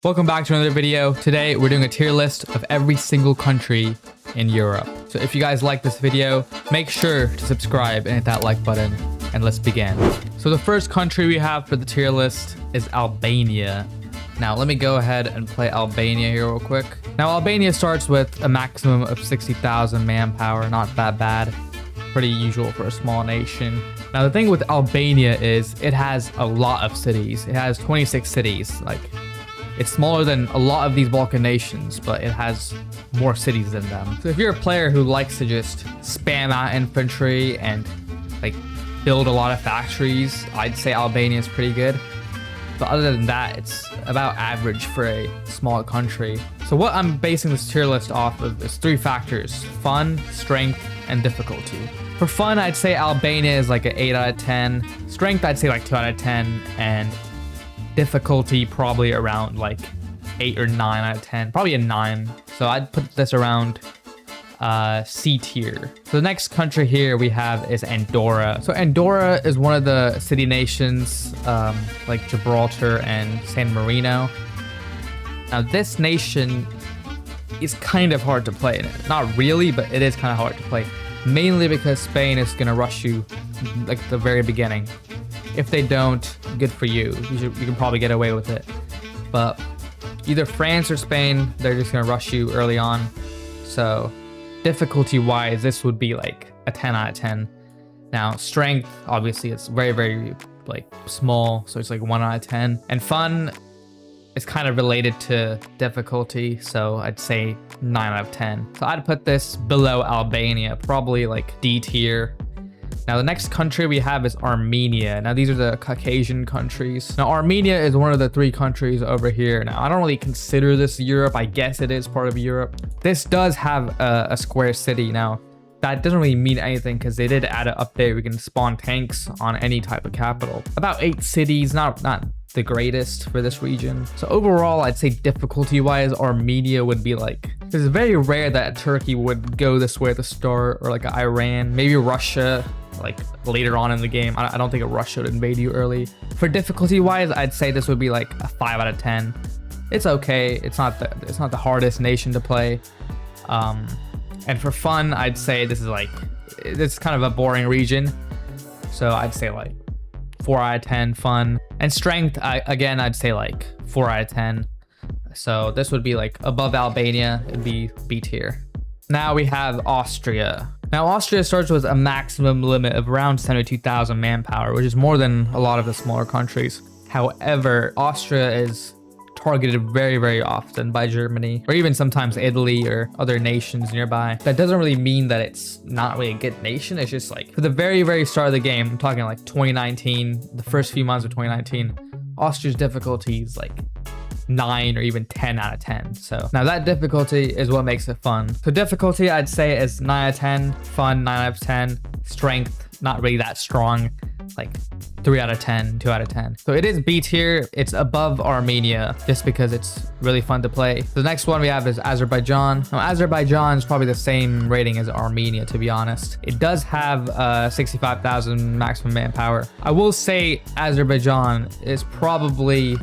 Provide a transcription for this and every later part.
Welcome back to another video. Today we're doing a tier list of every single country in Europe. So if you guys like this video, make sure to subscribe and hit that like button, and let's begin. So the first country we have for the tier list is Albania. Now let me go ahead and play Albania here real quick. Now Albania starts with a maximum of 60,000 manpower, not that bad. Pretty usual for a small nation. Now the thing with Albania is it has a lot of cities. It has 26 cities. It's smaller than a lot of these Balkan nations, but it has more cities than them. So if you're a player who likes to just spam out infantry and build a lot of factories, I'd say Albania is pretty good. But other than that, it's about average for a small country. So what I'm basing this tier list off of is 3 factors: fun, strength, and difficulty. For fun, I'd say Albania is like an 8 out of 10. Strength, I'd say like 2 out of 10. And difficulty probably around 8 or 9 out of 10, probably a 9. So I'd put this around C tier. So the next country here we have is Andorra. So Andorra is one of the city nations like Gibraltar and San Marino. Now this nation is kind of hard to play in it. Not really, but it is kind of hard to play. Mainly because Spain is going to rush you at the very beginning. If they don't, good for you. You can probably get away with it. But either France or Spain, they're just going to rush you early on. So difficulty-wise, this would be like a 10 out of 10. Now, strength, obviously, it's very, very small. So it's like 1 out of 10. And fun is kind of related to difficulty. So I'd say 9 out of 10. So I'd put this below Albania, probably like D tier. Now, the next country we have is Armenia. Now, these are the Caucasian countries. Now, Armenia is one of the 3 countries over here. Now, I don't really consider this Europe. I guess it is part of Europe. This does have a square city. Now, that doesn't really mean anything because they did add an update. We can spawn tanks on any type of capital. About 8 cities, not the greatest for this region. So overall, I'd say difficulty-wise, Armenia would be it's very rare that Turkey would go this way at the start, or Iran, maybe Russia. Later on in the game. I don't think Russia would invade you early. For difficulty wise, I'd say this would be a 5 out of 10. It's okay. It's not the hardest nation to play. And for fun, I'd say this is kind of a boring region. So I'd say 4 out of 10 fun. And strength, I'd say 4 out of 10. So this would be above Albania. It'd be B tier. Now we have Austria. Now, Austria starts with a maximum limit of around 72,000 manpower, which is more than a lot of the smaller countries. However, Austria is targeted very, very often by Germany, or even sometimes Italy or other nations nearby. That doesn't really mean that it's not really a good nation. It's just for the very, very start of the game, I'm talking 2019, the first few months of 2019, Austria's difficulty is 9 or even 10 out of 10. So now that difficulty is what makes it fun. So difficulty, I'd say, is 9 out of 10, fun 9 out of 10, strength not really that strong, 3 out of 10, 2 out of 10. So it is B tier. It's above Armenia just because it's really fun to play. The next one we have is Azerbaijan. Now Azerbaijan is probably the same rating as Armenia, to be honest. It does have 65,000 maximum manpower. I will say Azerbaijan is probably,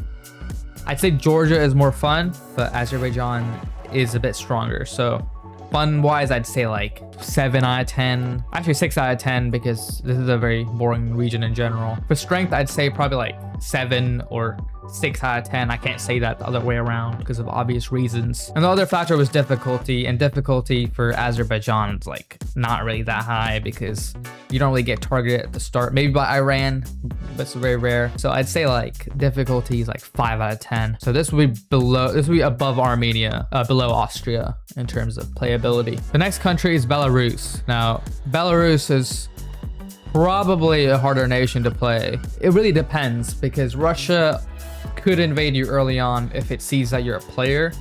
I'd say Georgia is more fun, but Azerbaijan is a bit stronger. So fun-wise, I'd say 7 out of 10. Actually, 6 out of 10 because this is a very boring region in general. For strength, I'd say probably 7 or 6 out of 10. I can't say that the other way around because of obvious reasons. And the other factor was difficulty. And difficulty for Azerbaijan is not really that high because you don't really get targeted at the start. Maybe by Iran, but it's very rare. So I'd say difficulty is 5 out of 10. So this would be above Armenia, below Austria in terms of playability. The next country is Belarus. Now, Belarus is probably a harder nation to play. It really depends because Russia could invade you early on if it sees that you're a player,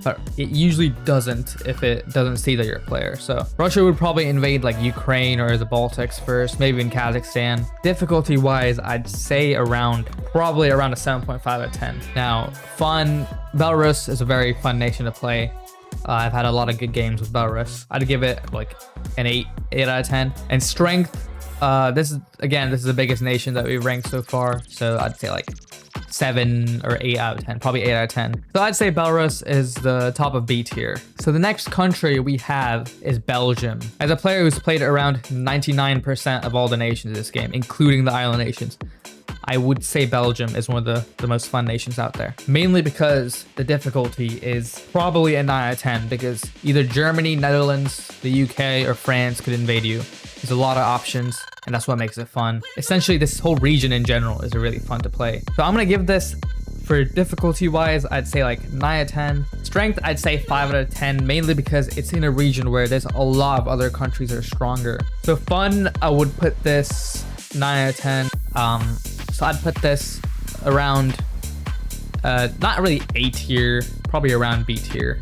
but it usually doesn't if it doesn't see that you're a player. So Russia would probably invade Ukraine or the Baltics first, maybe in Kazakhstan. Difficulty wise, I'd say probably around a 7.5 out of 10. Now, fun, Belarus is a very fun nation to play. I've had a lot of good games with Belarus. I'd give it an 8 out of 10. And strength, this is the biggest nation that we've ranked so far. So I'd say 7 or 8 out of 10, probably 8 out of 10. So I'd say Belarus is the top of B tier. So the next country we have is Belgium. As a player who's played around 99% of all the nations in this game, including the island nations, I would say Belgium is one of the most fun nations out there. Mainly because the difficulty is probably a 9 out of 10, because either Germany, Netherlands, the UK, or France could invade you. There's a lot of options, and that's what makes it fun. Essentially, this whole region in general is really fun to play. So I'm gonna give this, for difficulty wise, I'd say like 9 out of 10. Strength, I'd say 5 out of 10, mainly because it's in a region where there's a lot of other countries that are stronger. So fun, I would put this 9 out of 10. So I'd put this around, not really A tier, probably around B tier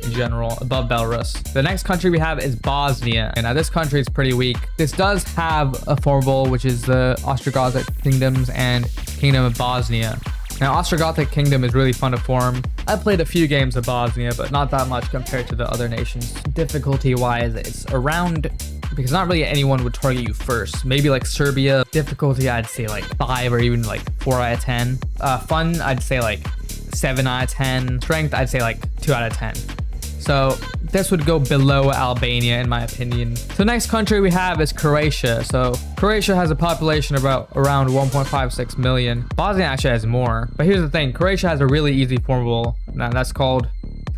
in general, above Belarus. The next country we have is Bosnia. And now this country is pretty weak. This does have a formable, which is the Ostrogothic Kingdoms and Kingdom of Bosnia. Now, Ostrogothic Kingdom is really fun to form. I played a few games of Bosnia, but not that much compared to the other nations. Difficulty-wise, it's around, because not really anyone would target you first. Maybe like Serbia. Difficulty, I'd say like 5 or even like 4 out of 10. Fun, I'd say like 7 out of 10. Strength, I'd say like 2 out of 10. So this would go below Albania in my opinion. So the next country we have is Croatia. So Croatia has a population of around 1.56 million. Bosnia actually has more. But here's the thing, Croatia has a really easy formable. Now that's called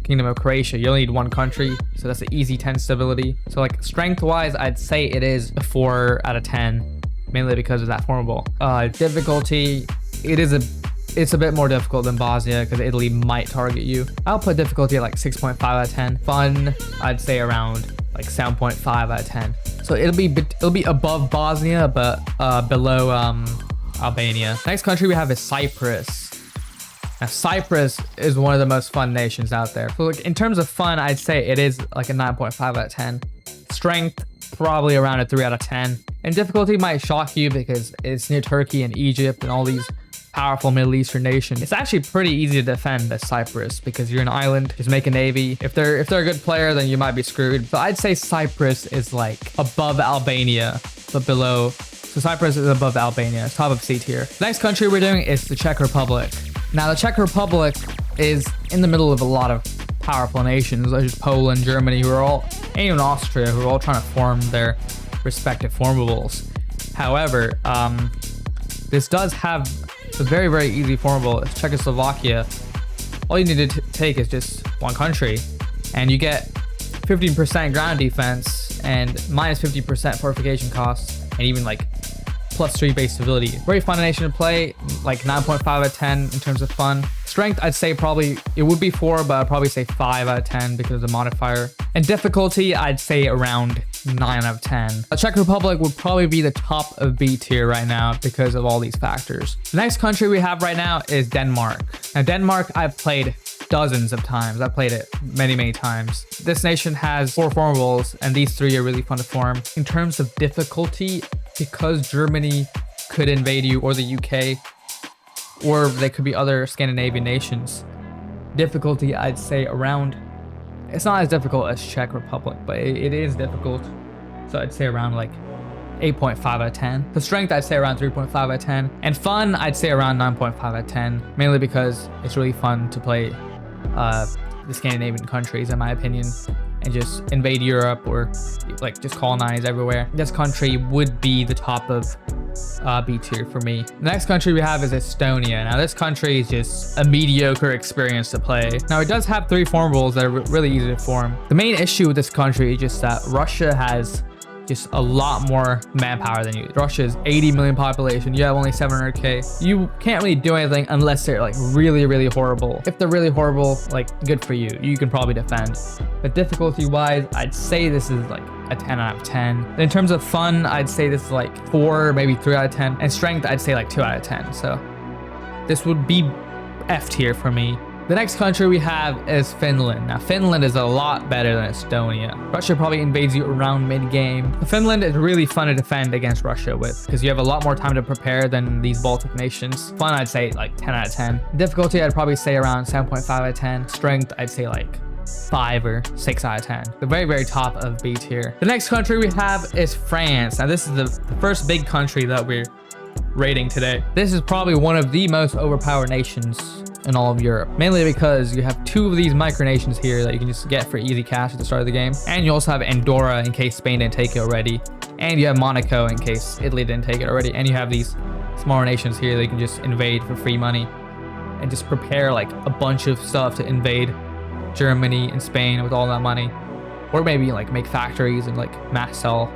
Kingdom of Croatia. You only need one country, so that's an easy 10 stability. So like strength wise, I'd say it is a 4 out of 10, mainly because of that formable. Difficulty, it's a bit more difficult than Bosnia because Italy might target you. I'll put difficulty at like 6.5 out of 10. Fun, I'd say around like 7.5 out of 10. So it'll be above Bosnia, but below Albania. Next country we have is Cyprus. Now, Cyprus is one of the most fun nations out there. So like, in terms of fun, I'd say it is like a 9.5 out of 10. Strength, probably around a 3 out of 10. And difficulty might shock you because it's near Turkey and Egypt and all these powerful Middle Eastern nations. It's actually pretty easy to defend as Cyprus because you're an island, just make a navy. If they're a good player, then you might be screwed. So I'd say Cyprus is like above Albania, but below. So Cyprus is above Albania, top of C tier. The next country we're doing is the Czech Republic. Now, the Czech Republic is in the middle of a lot of powerful nations, such as Poland, Germany, and even Austria, who are all trying to form their respective formables. However, this does have a very, very easy formable. It's Czechoslovakia. All you need to take is just one country, and you get 15% ground defense and minus 50% fortification costs, and even like +3 base stability. Very fun nation to play, like 9.5 out of 10 in terms of fun. Strength, I'd say probably, it would be 4, but I'd probably say 5 out of 10 because of the modifier. And difficulty, I'd say around 9 out of 10. The Czech Republic would probably be the top of B tier right now because of all these factors. The next country we have right now is Denmark. Now, Denmark, I've played dozens of times. I've played it many, many times. This nation has 4 formables, and these 3 are really fun to form. In terms of difficulty, because Germany could invade you, or the UK, or they could be other Scandinavian nations, difficulty, I'd say around, it's not as difficult as Czech Republic, but it is difficult. So I'd say around like 8.5 out of 10. The strength, I'd say around 3.5 out of 10. And fun, I'd say around 9.5 out of 10, mainly because it's really fun to play the Scandinavian countries, in my opinion, and just invade Europe or like just colonize everywhere. This country would be the top of B tier for me. The next country we have is Estonia. Now, this country is just a mediocre experience to play. Now, it does have 3 formables that are really easy to form. The main issue with this country is just that Russia has just a lot more manpower than you. Russia is 80 million population. You have only 700k. You can't really do anything unless they're like really, really horrible. If they're really horrible, like good for you. You can probably defend. But difficulty wise, I'd say this is like a 10 out of 10. In terms of fun, I'd say this is like 4, maybe 3 out of 10. And strength, I'd say like 2 out of 10. So this would be F tier for me. The next country we have is Finland. Now, Finland is a lot better than Estonia. Russia probably invades you around mid-game. Finland is really fun to defend against Russia with because you have a lot more time to prepare than these Baltic nations. Fun, I'd say like 10 out of 10. Difficulty, I'd probably say around 7.5 out of 10. Strength, I'd say like 5 or 6 out of 10. The very, very top of B tier. The next country we have is France. Now, this is the first big country that we're rating today. This is probably one of the most overpowered nations in all of Europe, mainly because you have 2 of these micronations here that you can just get for easy cash at the start of the game. And you also have Andorra in case Spain didn't take it already. And you have Monaco in case Italy didn't take it already. And you have these smaller nations here that you can just invade for free money and just prepare like a bunch of stuff to invade Germany and Spain with all that money. Or maybe like make factories and like mass sell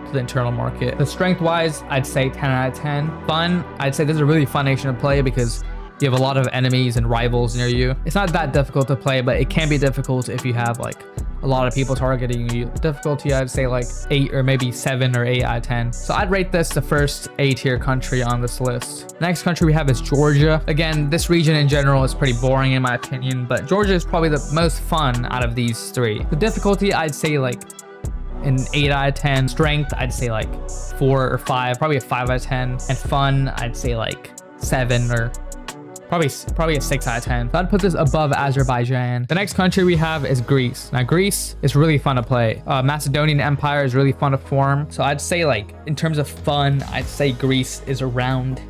to the internal market. The strength wise, I'd say 10 out of 10. Fun, I'd say this is a really fun nation to play because you have a lot of enemies and rivals near you. It's not that difficult to play, but it can be difficult if you have like a lot of people targeting you. Difficulty, I'd say like 8 or maybe 7 or 8 out of 10. So I'd rate this the first A tier country on this list. Next country we have is Georgia. Again, this region in general is pretty boring in my opinion, but Georgia is probably the most fun out of these 3. The difficulty, I'd say like an 8 out of 10. Strength, I'd say like 4 or 5, probably a 5 out of 10. And fun, I'd say like 7 or probably a 6 out of 10. So I'd put this above Azerbaijan. The next country we have is Greece. Now Greece is really fun to play. Macedonian Empire is really fun to form. So I'd say like in terms of fun, I'd say Greece is around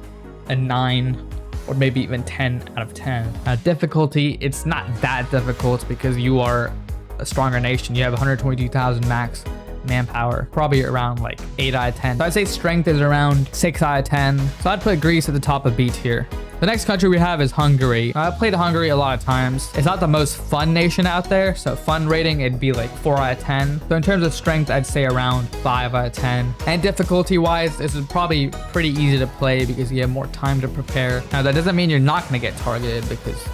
a 9 or maybe even 10 out of 10. Now difficulty, it's not that difficult because you are a stronger nation. You have 122,000 max manpower, probably around like 8 out of 10. So I'd say strength is around 6 out of 10. So I'd put Greece at the top of B tier. The next country we have is Hungary. I've played Hungary a lot of times. It's not the most fun nation out there, so fun rating, it'd be like 4 out of 10. So in terms of strength, I'd say around 5 out of 10. And difficulty wise, this is probably pretty easy to play because you have more time to prepare. Now that doesn't mean you're not gonna get targeted because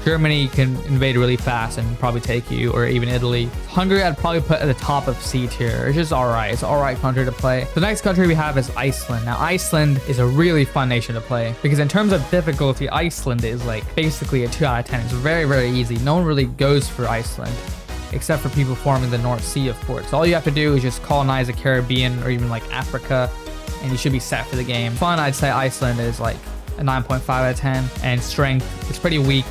Germany can invade really fast and probably take you, or even Italy. Hungary, I'd probably put at the top of C tier. It's just alright. It's an alright country to play. The next country we have is Iceland. Now, Iceland is a really fun nation to play because in terms of difficulty, Iceland is like basically a 2 out of 10. It's very, very easy. No one really goes for Iceland except for people forming the North Sea, of course. So all you have to do is just colonize the Caribbean or even like Africa, and you should be set for the game. Fun, I'd say Iceland is like a 9.5 out of 10. And strength, it's pretty weak.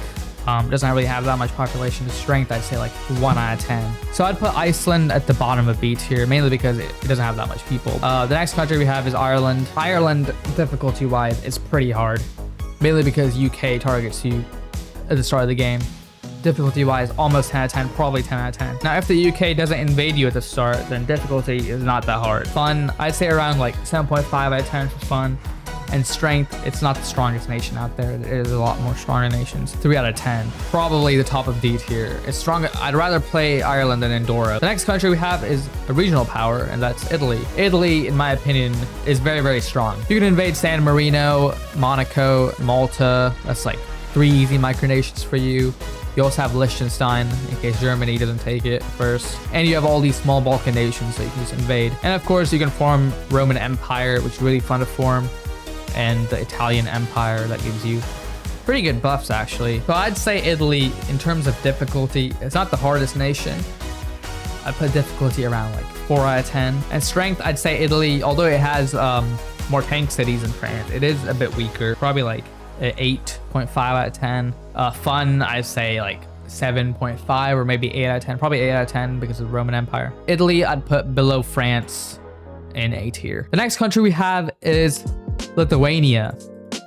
Doesn't really have that much population. The strength, I'd say like 1 out of 10. So I'd put Iceland at the bottom of B tier, mainly because it doesn't have that much people. The next country we have is Ireland. Ireland, difficulty wise, is pretty hard, mainly because UK targets you at the start of the game. Difficulty wise, almost 10 out of 10, probably 10 out of 10. Now, if the UK doesn't invade you at the start, then difficulty is not that hard. Fun, I'd say around like 7.5 out of 10 for fun. And strength, it's not the strongest nation out there. There's a lot more stronger nations. 3 out of 10. Probably the top of D tier. It's strong. I'd rather play Ireland than Andorra. The next country we have is a regional power, and that's Italy. Italy, in my opinion, is very, very strong. You can invade San Marino, Monaco, Malta. That's like 3 easy micronations for you. You also have Liechtenstein in case Germany doesn't take it first. And you have all these small Balkan nations that you can just invade. And of course, you can form Roman Empire, which is really fun to form. And the Italian Empire that gives you pretty good buffs actually. So I'd say Italy, in terms of difficulty, it's not the hardest nation. I'd put difficulty around like 4 out of 10. And strength, I'd say Italy, although it has more tank cities than France, it is a bit weaker. Probably like 8.5 out of 10. Fun, I'd say like 7.5 or maybe 8 out of 10. Probably 8 out of 10 because of the Roman Empire. Italy, I'd put below France in A tier. The next country we have is Lithuania.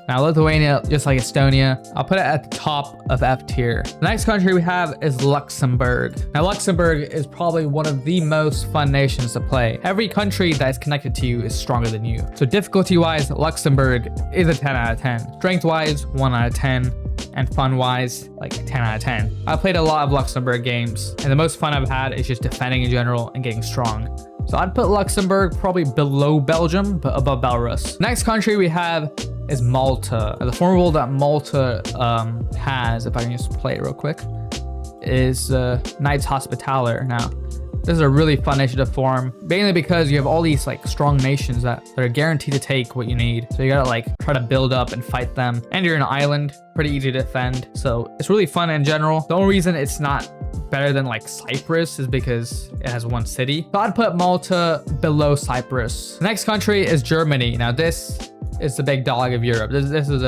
Now Lithuania, just like Estonia, I'll put it at the top of F tier. The next country we have is Luxembourg. Now Luxembourg is probably one of the most fun nations to play. Every country that is connected to you is stronger than you. So difficulty wise, Luxembourg is a 10 out of 10. Strength wise, 1 out of 10. And fun wise, like 10 out of 10. I've played a lot of Luxembourg games, and the most fun I've had is just defending in general and getting strong. So I'd put Luxembourg probably below Belgium, but above Belarus. Next country we have is Malta. Now, the form rule that Malta has, if I can just play it real quick, is Knights Hospitaller. Now, this is a really fun nation to form, mainly because you have all these like strong nations that are guaranteed to take what you need. So you gotta like try to build up and fight them. And you're an island, pretty easy to defend. So it's really fun in general. The only reason it's not better than like Cyprus is because it has 1 city. So I'd put Malta below Cyprus. The next country is Germany. Now this is the big dog of Europe. This is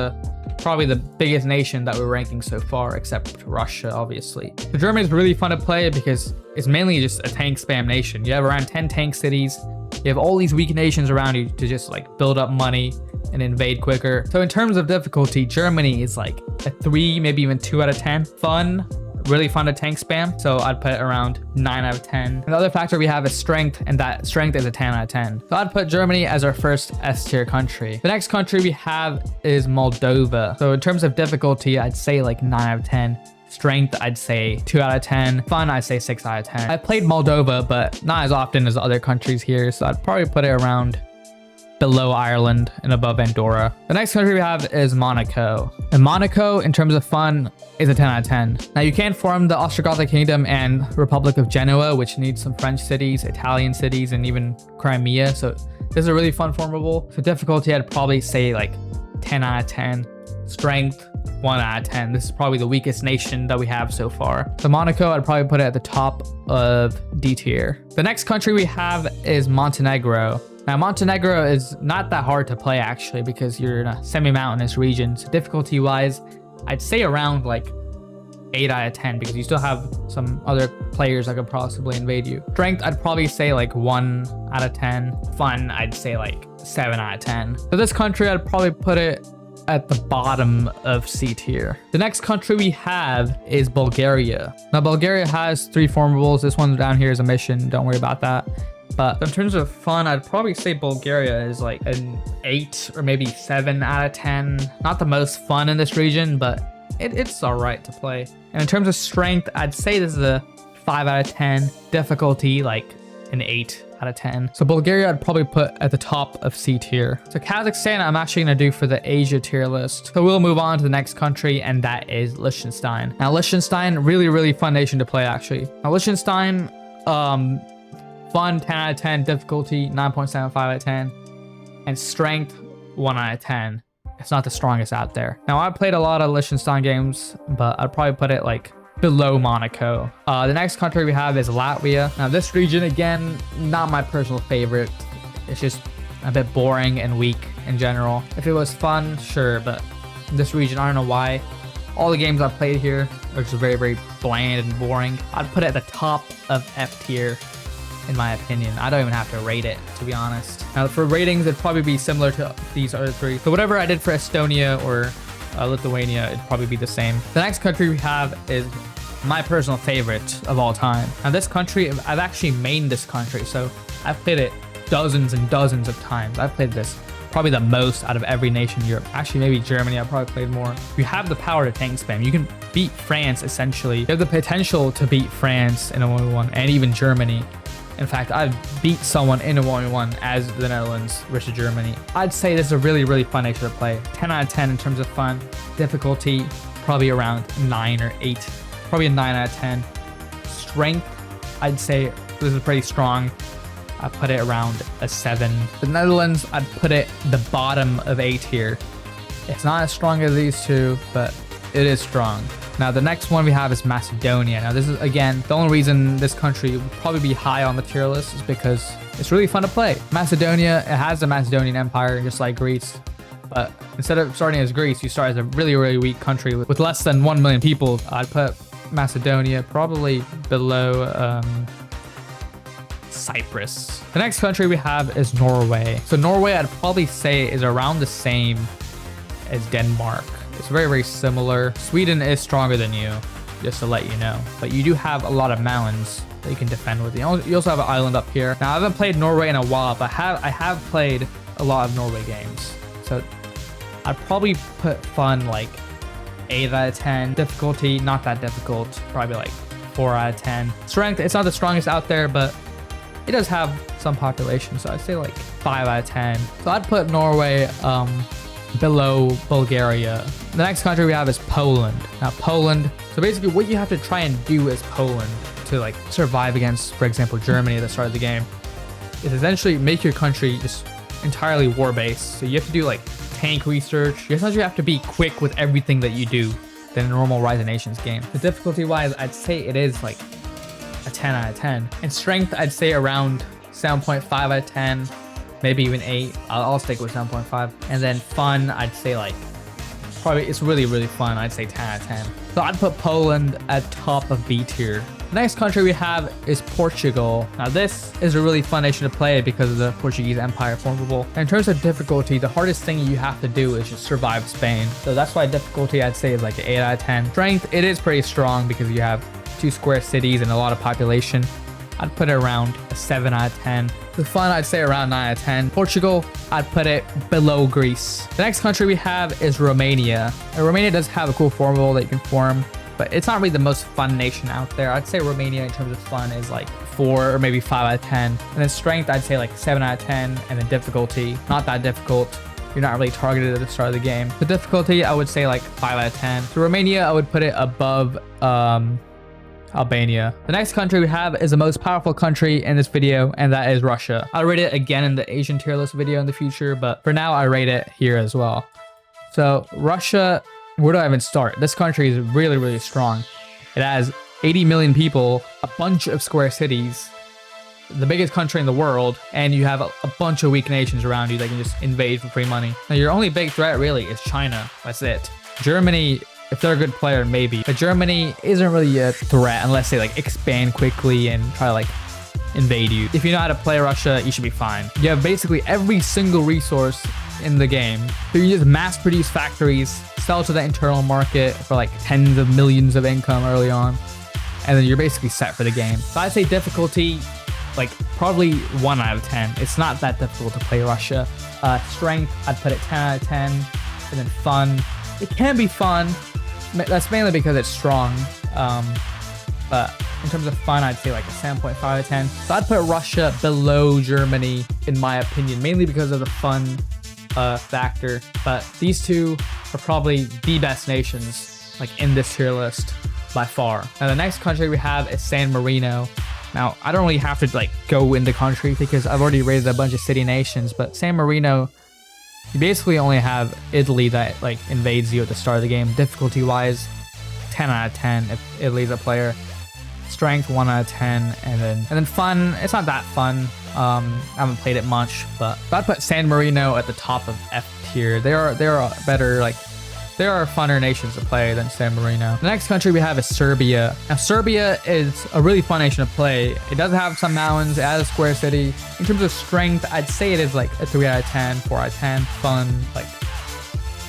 probably the biggest nation that we're ranking so far, except Russia, obviously. So Germany is really fun to play because it's mainly just a tank spam nation. You have around 10 tank cities. You have all these weak nations around you to just like build up money and invade quicker. So in terms of difficulty, Germany is like a 3, maybe even 2 out of 10. Fun, really fun to tank spam. So I'd put it around 9 out of 10. And the other factor we have is strength, and that strength is a 10 out of 10. So I'd put Germany as our first S tier country. The next country we have is Moldova. So in terms of difficulty, I'd say like 9 out of 10. Strength, I'd say 2 out of 10. Fun, I'd say 6 out of 10. I played Moldova, but not as often as other countries here. So I'd probably put it around below Ireland and above Andorra. The next country we have is Monaco. And Monaco, in terms of fun, is a 10 out of 10. Now you can form the Ostrogoth Kingdom and Republic of Genoa, which needs some French cities, Italian cities, and even Crimea. So this is a really fun formable. So difficulty, I'd probably say like 10 out of 10. Strength, 1 out of 10. This is probably the weakest nation that we have so far. So Monaco, I'd probably put it at the top of D tier. The next country we have is Montenegro. Now Montenegro is not that hard to play actually, because you're in a semi-mountainous region. So difficulty wise, I'd say around like 8 out of 10, because you still have some other players that could possibly invade you. Strength, I'd probably say like 1 out of 10. Fun, I'd say like 7 out of 10. So this country, I'd probably put it at the bottom of C tier. The next country we have is Bulgaria. Now Bulgaria has 3 formables. This one down here is a mission. Don't worry about that. But in terms of fun, I'd probably say Bulgaria is like an 8 or maybe 7 out of 10. Not the most fun in this region, but it's all right to play. And in terms of strength, I'd say this is a 5 out of 10. Difficulty, like an 8 out of 10. So Bulgaria, I'd probably put at the top of C tier. So Kazakhstan, I'm actually going to do for the Asia tier list. So we'll move on to the next country, and that is Liechtenstein. Now Liechtenstein, really fun nation to play actually. Now Liechtenstein, fun, 10 out of 10. Difficulty, 9.75 out of 10. And strength, 1 out of 10. It's not the strongest out there. Now I played a lot of Liechtenstein games, but I'd probably put it like below Monaco. The next country we have is Latvia. Now this region, again, not my personal favorite. It's just a bit boring and weak in general. If it was fun, sure, but this region, I don't know why. All the games I've played here are just very bland and boring. I'd put it at the top of F tier, in my opinion. I don't even have to rate it, to be honest. Now for ratings, it'd probably be similar to these other 3. So whatever I did for Estonia or Lithuania, it'd probably be the same. The next country we have is my personal favorite of all time. Now this country, I've actually mained this country, so I've played it dozens and dozens of times. I've played this probably the most out of every nation in Europe. Actually, maybe Germany, I've probably played more. You have the power to tank spam. You can beat France, essentially. You have the potential to beat France in a 1v1, and even Germany. In fact, I've beat someone in a 1v1 as the Netherlands versus Germany. I'd say this is a really fun nation to play. 10 out of 10 in terms of fun. Difficulty, probably around 9 or 8. Probably a 9 out of 10. Strength, I'd say this is pretty strong. I put it around a 7. The Netherlands, I'd put it the bottom of A tier. It's not as strong as these two, but it is strong. Now the next one we have is Macedonia. Now this is, again, the only reason this country would probably be high on the tier list is because it's really fun to play. Macedonia, it has the Macedonian Empire, just like Greece. But instead of starting as Greece, you start as a really weak country with less than 1 million people. I'd put Macedonia probably below Cyprus. The next country we have is Norway. So Norway, I'd probably say, is around the same as Denmark. It's very similar. Sweden is stronger than you, just to let you know. But you do have a lot of mountains that you can defend with. You also have an island up here. Now I haven't played Norway in a while, but I have played a lot of Norway games. So I'd probably put fun like 8 out of 10. Difficulty, not that difficult. Probably like 4 out of 10. Strength, it's not the strongest out there, but it does have some population. So I'd say like 5 out of 10. So I'd put Norway below Bulgaria. The next country we have is Poland. Now Poland, so basically what you have to try and do as Poland to like survive against, for example, Germany at the start of the game, is essentially make your country just entirely war-based. So you have to do like tank research. You essentially have to be quick with everything that you do than a normal Rise of Nations game. The difficulty-wise, I'd say it is like a 10 out of 10. And strength, I'd say around 7.5 out of 10. Maybe even 8. I'll stick with 7.5. And then fun, I'd say like, probably it's really fun. I'd say 10 out of 10. So I'd put Poland at top of B tier. The next country we have is Portugal. Now this is a really fun nation to play because of the Portuguese Empire formidable. And in terms of difficulty, the hardest thing you have to do is just survive Spain. So that's why difficulty I'd say is like an 8 out of 10. Strength, it is pretty strong because you have 2 square cities and a lot of population. I'd put it around a 7 out of 10. The fun, I'd say around 9 out of 10. Portugal, I'd put it below Greece. The next country we have is Romania. And Romania does have a cool formula that you can form, but it's not really the most fun nation out there. I'd say Romania in terms of fun is like 4 or maybe 5 out of 10. And then strength, I'd say like 7 out of 10. And then difficulty, not that difficult. You're not really targeted at the start of the game. The difficulty, I would say like 5 out of 10. So Romania, I would put it above Albania. The next country we have is the most powerful country in this video, and that is Russia. I'll rate it again in the Asian tier list video in the future, but for now I rate it here as well. So Russia, where do I even start? This country is really, really strong. It has 80 million people, a bunch of square cities, the biggest country in the world, and you have a bunch of weak nations around you that can just invade for free money. Now your only big threat really is China. That's it. Germany, if they're a good player, maybe. But Germany isn't really a threat unless they like expand quickly and try to like invade you. If you know how to play Russia, you should be fine. You have basically every single resource in the game. So you just mass produce factories, sell to the internal market for like tens of millions of income early on. And then you're basically set for the game. So I'd say difficulty, like probably 1 out of 10. It's not that difficult to play Russia. Strength, I'd put it 10 out of 10. And then fun, it can be fun. That's mainly because it's strong. But in terms of fun, I'd say like a 7.5 out of 10. So I'd put Russia below Germany, in my opinion, mainly because of the fun factor. But these two are probably the best nations like in this tier list by far. Now the next country we have is San Marino. Now I don't really have to like go in the country because I've already rated a bunch of city nations, but San Marino, you basically only have Italy that like invades you at the start of the game. Difficulty wise, 10 out of 10 if Italy's a player. Strength 1 out of 10, and then fun, it's not that fun. I haven't played it much, but I'd put San Marino at the top of F tier. They are better, like there are funner nations to play than San Marino. The next country we have is Serbia. Now Serbia is a really fun nation to play. It does have some mountains, it has a square city. In terms of strength, I'd say it is like a 3 out of 10, 4 out of 10. Fun, like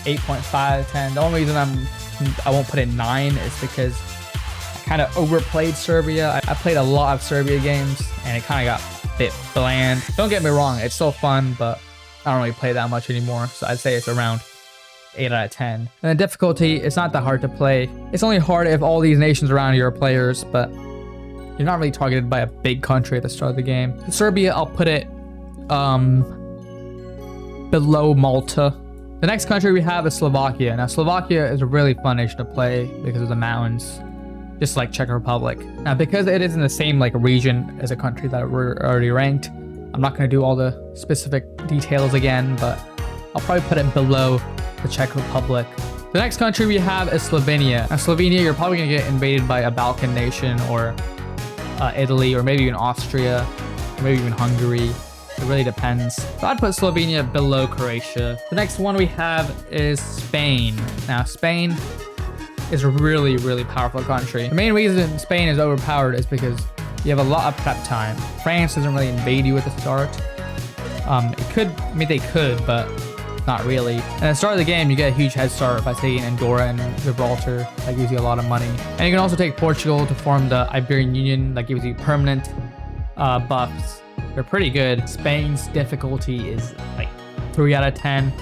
8.5 out of 10. The only reason I won't put it 9 is because I kind of overplayed Serbia. I played a lot of Serbia games and it kind of got a bit bland. Don't get me wrong, it's still fun, but I don't really play that much anymore. So I'd say it's around 8 out of 10. And the difficulty, it's not that hard to play. It's only hard if all these nations around you are players, but you're not really targeted by a big country at the start of the game. Serbia, I'll put it below Malta. The next country we have is Slovakia. Now Slovakia is a really fun nation to play because of the mountains, just like Czech Republic. Now because it is in the same like region as a country that we're already ranked, I'm not going to do all the specific details again, but I'll probably put it below the Czech Republic. The next country we have is Slovenia. Now Slovenia, you're probably gonna get invaded by a Balkan nation or Italy, or maybe even Austria, or maybe even Hungary. It really depends. So I'd put Slovenia below Croatia. The next one we have is Spain. Now Spain is a really, really powerful country. The main reason Spain is overpowered is because you have a lot of prep time. France doesn't really invade you at the start. It could, I mean they could, but not really. And at the start of the game, you get a huge head start by taking Andorra and Gibraltar. That gives you a lot of money. And you can also take Portugal to form the Iberian Union. That gives you permanent buffs. They're pretty good. Spain's difficulty is like 3 out of 10.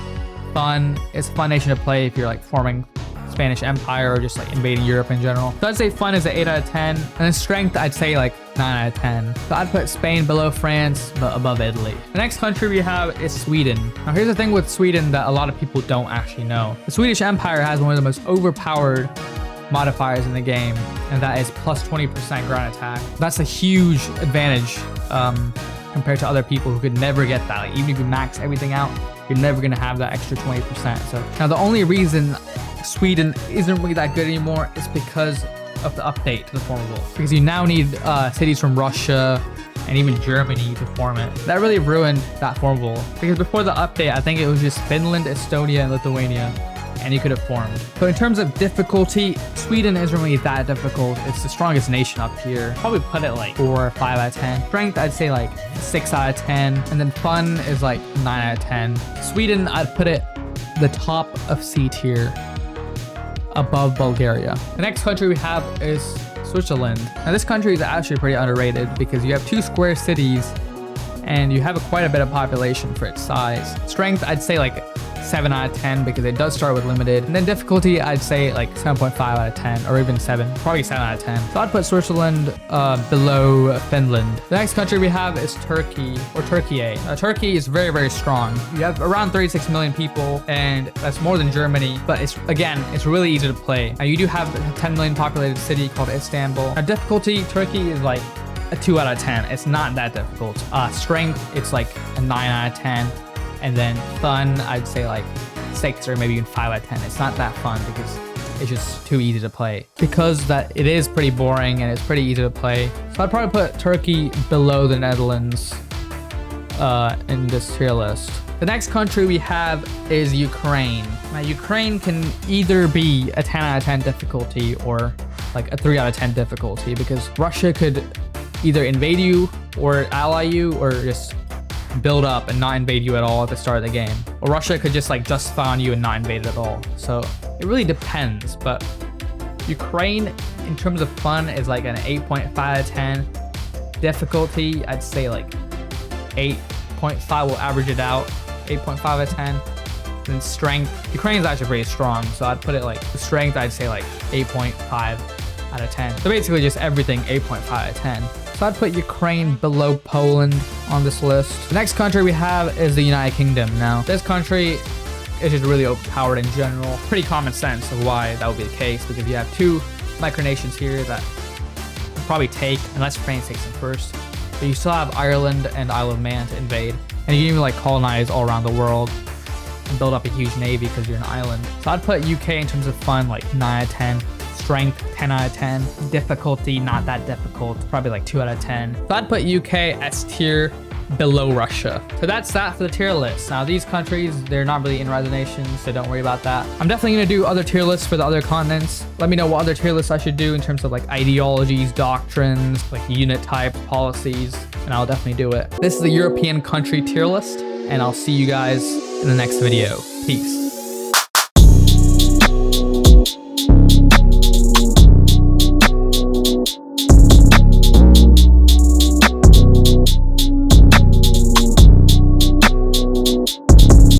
Fun. It's a fun nation to play if you're like forming Spanish Empire or just like invading Europe in general. So I'd say fun is an 8 out of 10. And then strength, I'd say like 9 out of 10. So I'd put Spain below France, but above Italy. The next country we have is Sweden. Now here's the thing with Sweden that a lot of people don't actually know. The Swedish Empire has one of the most overpowered modifiers in the game, and that is plus 20% ground attack. That's a huge advantage compared to other people who could never get that. Like, even if you max everything out, you're never gonna have that extra 20%. So now the only reason Sweden isn't really that good anymore is because of the update to the formable, because you now need cities from Russia and even Germany to form it. That really ruined that formable, because before the update, I think it was just Finland, Estonia, and Lithuania, and you could have formed. So in terms of difficulty, Sweden isn't really that difficult. It's the strongest nation up here. Probably put it like 4 or 5 out of 10. Strength, I'd say like 6 out of 10. And then fun is like 9 out of 10. Sweden, I'd put it the top of C tier, above Bulgaria. The next country we have is Switzerland. Now this country is actually pretty underrated because you have 2 square cities and you have quite a bit of population for its size. Strength, I'd say like 7 out of 10 because it does start with limited. And then difficulty, I'd say like 7.5 out of 10 or even 7, probably 7 out of 10. So I'd put Switzerland below Finland. The next country we have is Turkey or Turkey. Turkey is very, very strong. You have around 36 million people and that's more than Germany, but it's really easy to play. Now you do have a 10 million populated city called Istanbul. Now difficulty, Turkey is like a 2 out of 10. It's not that difficult. Strength, it's like a 9 out of 10. And then fun, I'd say like 6 or maybe even 5 out of 10. It's not that fun because it's just too easy to play. Because that it is pretty boring and it's pretty easy to play. So I'd probably put Turkey below the Netherlands in this tier list. The next country we have is Ukraine. Now Ukraine can either be a 10 out of 10 difficulty or like a 3 out of 10 difficulty because Russia could either invade you or ally you or just build up and not invade you at all at the start of the game. Or Russia could just like justify on you and not invade at all. So it really depends, but Ukraine in terms of fun is like an 8.5 out of 10. Difficulty, I'd say like 8.5 will average it out, 8.5 out of 10. Then strength, Ukraine is actually pretty strong, so I'd put it like, the strength I'd say like 8.5 out of 10. So basically just everything 8.5 out of 10. So I'd put Ukraine below Poland on this list. The next country we have is the United Kingdom. Now, this country is just really overpowered in general. Pretty common sense of why that would be the case because you have 2 micronations here that you'll probably take, unless France takes them first. But you still have Ireland and Isle of Man to invade. And you can even like colonize all around the world and build up a huge navy because you're an island. So I'd put UK in terms of fun like 9 out of 10. Strength 10 out of 10. Difficulty not that difficult, probably like 2 out of 10. So I'd put UK S tier below Russia. So that's that for the tier list. Now these countries, they're not really in rise nations, so don't worry about that. I'm definitely gonna do other tier lists for the other continents. Let me know what other tier lists I should do in terms of like ideologies, doctrines, like unit types, policies, and I'll definitely do it. This is the European country tier list, and I'll see you guys in the next video. Peace.